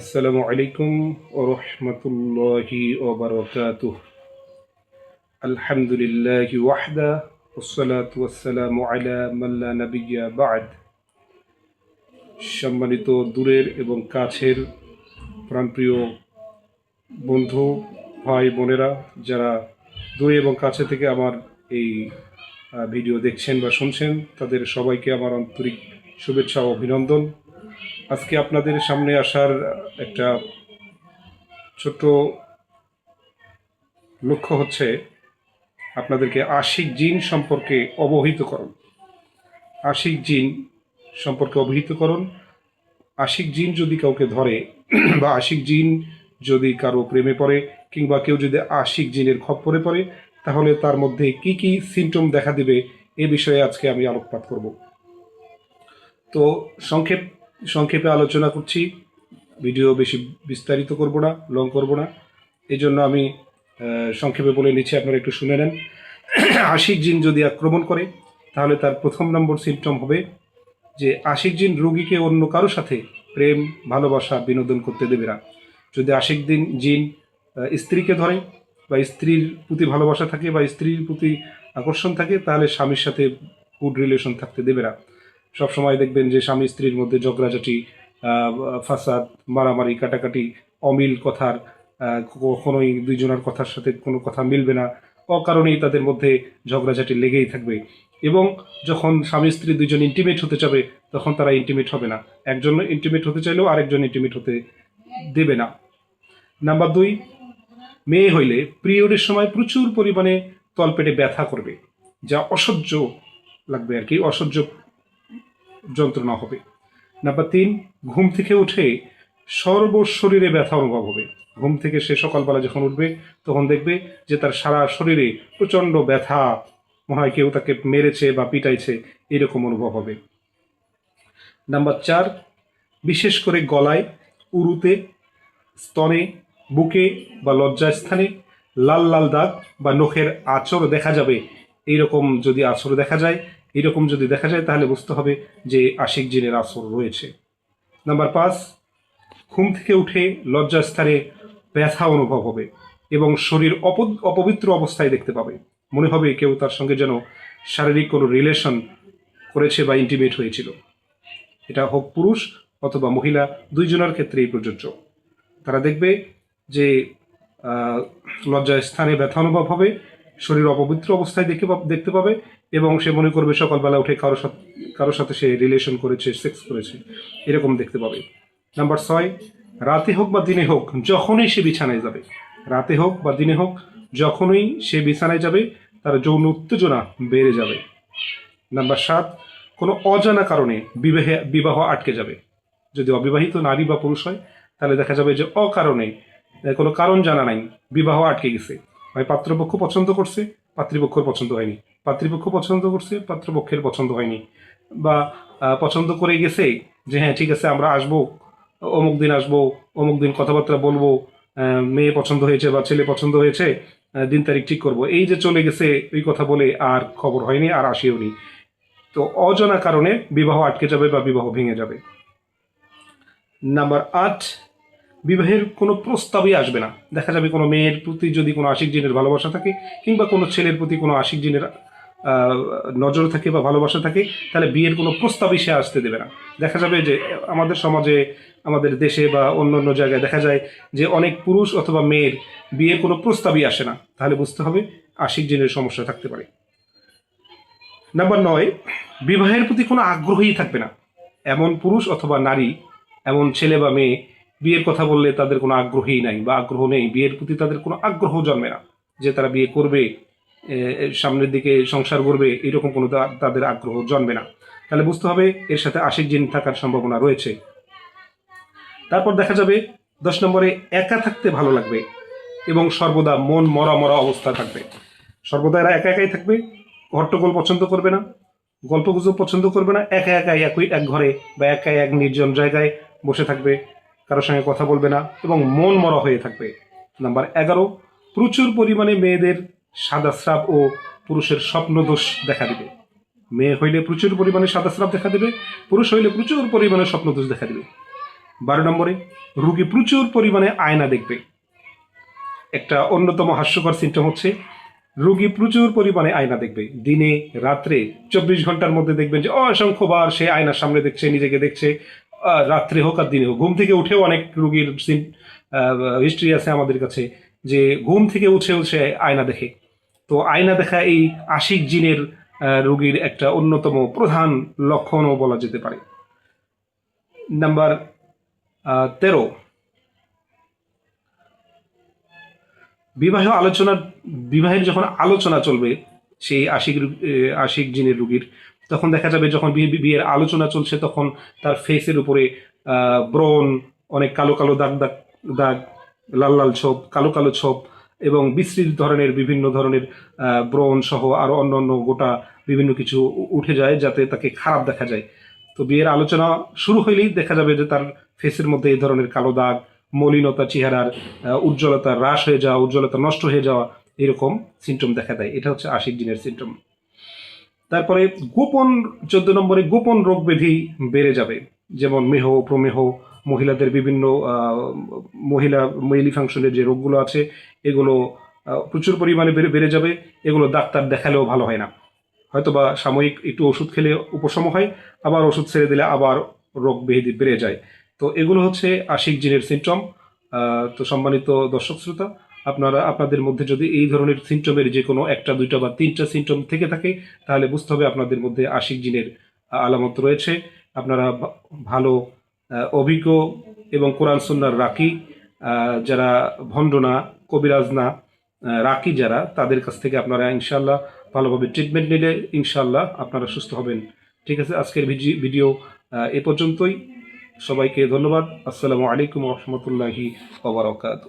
আসসালামু আলাইকুম ওয়া রাহমাতুল্লাহি ওয়া বারাকাতুহু। আলহামদুলিল্লাহি ওয়াহদা ওয়াসসালাতু ওয়াসসালামু আলা মান লা নাবিয়্যা বা'দ। সম্মানিত দূরের এবং কাছের প্রাণপ্রিয় বন্ধু, ভাই বোনেরা, যারা দূরে এবং কাছে থেকে আমার এই ভিডিও দেখছেন বা শুনছেন, তাদের সবাইকে আমার আন্তরিক শুভেচ্ছা ও অভিনন্দন। আজকে আপনাদের সামনে আসার একটা ছোট্ট লক্ষ্য হচ্ছে আপনাদেরকে আশিক জিন সম্পর্কে অবহিতকরণ। আশিক জিন সম্পর্কে অবহিতকরণ। আশিক জিন যদি কাউকে ধরে বা আশিক জিন যদি কারো প্রেমে পড়ে কিংবা কেউ যদি আশিক জিনের খপ্পরে পড়ে, তাহলে তার মধ্যে কি কি সিমটম দেখা দিবে এ বিষয়ে আজকে আমি আলোকপাত করব। তো সংক্ষেপে আলোচনা করছি, ভিডিও বেশি বিস্তারিত করব না, লং করব না। এই জন্য আমি সংক্ষেপে বলে নিচ্ছি, আপনারা একটু শুনে নেন। আশিক জিন যদি আক্রমণ করে, তাহলে তার প্রথম নম্বর সিমটম হবে যে আশিক জিন রোগীকে অন্য কারো সাথে প্রেম, ভালোবাসা, বিনোদন করতে দেবে না। যদি আশিক জিন স্ত্রীকে ধরে বা স্ত্রীর প্রতি ভালোবাসা থাকে বা স্ত্রীর প্রতি আকর্ষণ থাকে, তাহলে স্বামীর সাথে গুড রিলেশন থাকতে দেবে না। সবসময় দেখবেন যে স্বামী স্ত্রীর মধ্যে ঝগড়াঝাটি, ফাসাদ, মারামারি, কাটাকাটি, অমিল কথার, কখনোই দুইজনের কথার সাথে কোনো কথা মিলবে না, অকারণেই তাদের মধ্যে ঝগড়াঝাটি লেগেই থাকবে। এবং যখন স্বামী স্ত্রী দুইজন ইন্টিমেট হতে যাবে, তখন তারা ইন্টিমেট হবে না। একজন ইন্টিমেট হতে চাইলেও আরেকজন ইন্টিমেট হতে দেবে না। নাম্বার 2, মেয়ে হইলে পিরিয়ডের সময় প্রচুর পরিমাণে তলপেটে ব্যথা করবে, যা অসহ্য লাগবে আর কি, অসহ্য যন্ত্রণা হবে। নাম্বার 3, ঘুম থেকে উঠে সর্বশরীরে ব্যথা অনুভব হবে। ঘুম থেকে সে সকালবেলা যখন উঠবে, তখন দেখবে যে তার সারা শরীরে প্রচণ্ড ব্যথা, মনে হয় কেউ তাকে মেরেছে বা পিটাইছে, এরকম অনুভব হবে। নাম্বার 4, বিশেষ করে গলায়, উরুতে, স্তনে, বুকে বা লজ্জাস্থানে লাল লাল দাগ বা নখের আঁচড় দেখা যাবে। এইরকম যদি আঁচড় দেখা যায়, তাহলে বুঝতে হবে যে আশিক জিনের আঁচড় রয়েছে। নাম্বার 5, ঘুম থেকে উঠে লজ্জাস্থানে ব্যথা অনুভব হবে এবং শরীর অপবিত্র অবস্থায় দেখতে পাবে। মনে হবে কেউ তার সঙ্গে যেন শারীরিক কোনো রিলেশন করেছে বা ইন্টিমেট হয়েছিল। এটা হোক পুরুষ অথবা মহিলা, দুইজনের ক্ষেত্রেই প্রযোজ্য। তারা দেখবে যে লজ্জাস্থানে ব্যথা অনুভব হবে, শরীর অপবিত্র অবস্থায় দেখতে পাবে এবং সে মনে করবে সকালবেলা উঠে কারোর সাথে সে রিলেশন করেছে, সেক্স করেছে, এরকম দেখতে পাবে। নাম্বার 6, রাতে হোক বা দিনে হোক, যখনই সে বিছানায় যাবে, রাতে হোক বা দিনে হোক, যখনই সে বিছানায় যাবে, তার যৌন উত্তেজনা বেড়ে যাবে। নাম্বার 7, কোনো অজানা কারণে বিবাহ আটকে যাবে। যদি অবিবাহিত নারী বা পুরুষ হয়, তাহলে দেখা যাবে যে অকারণে, কোনো কারণ জানা নাই, বিবাহ আটকে গেছে। হয় পাত্রপক্ষ পছন্দ করছে, পাত্রীপক্ষের পছন্দ হয়নি, পাত্রীপক্ষ পছন্দ করছে, পাত্রপক্ষের পছন্দ হয়নি, বা পছন্দ করে গেছে যে হ্যাঁ ঠিক আছে আমরা আসবো, অমুক দিন আসবো, অমুক দিন কথাবার্তা বলবো, মেয়ে পছন্দ হয়েছে বা ছেলে পছন্দ হয়েছে, দিন তারিখ ঠিক করব, এই যে চলে গেছে ওই কথা বলে আর খবর হয়নি, আর আসেওনি। তো অজানা কারণে বিবাহ আটকে যাবে বা বিবাহ ভেঙে যাবে। নাম্বার 8, বিবাহের কোনো প্রস্তাবই আসবে না। দেখা যাবে কোনো মেয়ের প্রতি যদি কোনো আশিক জিনের ভালোবাসা থাকে কিংবা কোনো ছেলের প্রতি কোনো আশিক জিনের নজর থাকে বা ভালোবাসা থাকে, তাহলে বিয়ের কোনো প্রস্তাবই সে আসতে দেবে না। দেখা যাবে যে আমাদের সমাজে, আমাদের দেশে বা অন্য অন্য জায়গায় দেখা যায় যে অনেক পুরুষ অথবা মেয়ের বিয়ের কোনো প্রস্তাবই আসে না, তাহলে বুঝতে হবে আশিক জিনের সমস্যা থাকতে পারে। নাম্বার 9, বিবাহের প্রতি কোনো আগ্রহই থাকবে না। এমন পুরুষ অথবা নারী, এমন ছেলে বা মেয়ে বিয়ের কথা বললে তাদের কোনো আগ্রহই নাই বা আগ্রহ নেই, বিয়ের প্রতি তাদের কোনো আগ্রহ জন্মে না যে তারা বিয়ে করবে, সামনের দিকে সংসার করবে, এরকম কোনো তাদের আগ্রহ জন্মে না। তাহলে বুঝতে হবে এর সাথে আশিক জিন থাকার সম্ভাবনা রয়েছে। তারপর দেখা যাবে 10 নম্বরে, একা থাকতে ভালো লাগবে এবং সর্বদা মন মরা মরা অবস্থা থাকবে। সর্বদা এরা একা একাই থাকবে, হট্টগোল পছন্দ করবে না, গল্পগুজব পছন্দ করবে না, একা একাই এক ঘরে বা একাই এক নির্জন জায়গায় বসে থাকবে, কারোর সঙ্গে কথা বলবে না এবং মন মরা হয়ে থাকবে। নাম্বার 11, প্রচুর পরিমাণে মেয়েদের সাদা স্রাব ও পুরুষের স্বপ্নদোষ দেখা দিবে। মেয়ে হইলে প্রচুর পরিমাণে সাদা স্রাব দেখা দেবে, পুরুষ হইলে প্রচুর পরিমাণে স্বপ্নদোষ দেখা দিবে। 12 নম্বরে, রোগী প্রচুর পরিমাণে আয়না দেখবে। একটা অন্যতম হাস্যকর সিমটম হচ্ছে রোগী প্রচুর পরিমাণে আয়না দেখবে। দিনে রাত্রে 24 ঘন্টার মধ্যে দেখবেন যে অসংখ্যবার সে আয়নার সামনে দেখছে, নিজেকে দেখছে। রাত্রে হোক আর দিনে হোক, ঘুম থেকে উঠেও অনেক রোগীর হিস্ট্রি আছে আমাদের কাছে যে ঘুম থেকে উঠেও সে আয়না দেখে। তো আয়না দেখা এই আশিক জিনের রোগীর একটা অন্যতম প্রধান লক্ষণও বলা যেতে পারে। নাম্বার 13, বিবাহের যখন আলোচনা চলবে সেই আশিক জিনের রোগীর, তখন দেখা যাবে যখন বিয়ের আলোচনা চলছে তখন তার ফেসের উপরে ব্রণ, অনেক কালো কালো দাগ দাগ দাগ, লাল লাল ছোপ, কালো কালো ছোপ এবং বিশ্রী ধরনের বিভিন্ন ধরনের ব্রণ সহ আরো অন্য গোটা বিভিন্ন কিছু উঠে যায় যাতে তাকে খারাপ দেখা যায়। তো বিয়ের আলোচনা শুরু হইলেই দেখা যাবে যে তার ফেসের মধ্যে এই ধরনের কালো দাগ, মলিনতা, চেহারার উজ্জ্বলতা হ্রাস হয়ে যাওয়া, উজ্জ্বলতা নষ্ট হয়ে যাওয়া, এরকম সিমটম দেখা দেয়। এটা হচ্ছে আশিক জিনের সিমটম। তারপরে 14 নম্বরে গোপন রোগ ব্যাধি বেড়ে যাবে, যেমন মেহ, প্রমেহ, মহিলাদের বিভিন্ন মেইলি ফাংশনের যে রোগগুলো আছে এগুলো প্রচুর পরিমাণে বেড়ে যাবে। এগুলো ডাক্তার দেখালেও ভালো হয় না, হয়তোবা সাময়িক একটু ওষুধ খেলে উপশম হয়, আবার ওষুধ ছেড়ে দিলে আবার রোগ ব্যাধি বেড়ে যায়। তো এগুলো হচ্ছে আশিক জিনের সিমটম। তো সম্মানিত দর্শক শ্রোতা, আপনাদের মধ্যে যদি এই ধরনের সিমটমের যে কোনো একটা, দুইটা বা তিনটা সিমটম থেকে থাকে তাহলে বুঝতে হবে আপনাদের মধ্যে আশিক জিনের আলামত রয়েছে। আপনারা ভালো অভিজ্ঞ এবং কোরআন সুন্নাহর রাকি, যারা ভণ্ড না, কবিরাজ না, রাকি যারা, তাদের কাছ থেকে আপনারা ইনশাল্লাহ ভালোভাবে ট্রিটমেন্ট নিলে ইনশাল্লাহ আপনারা সুস্থ হবেন। ঠিক আছে, আজকের ভিডিও এ পর্যন্তই। সবাইকে ধন্যবাদ। আসসালামু আলাইকুম ওয়া রাহমাতুল্লাহি ওয়া বারাকাতুহু।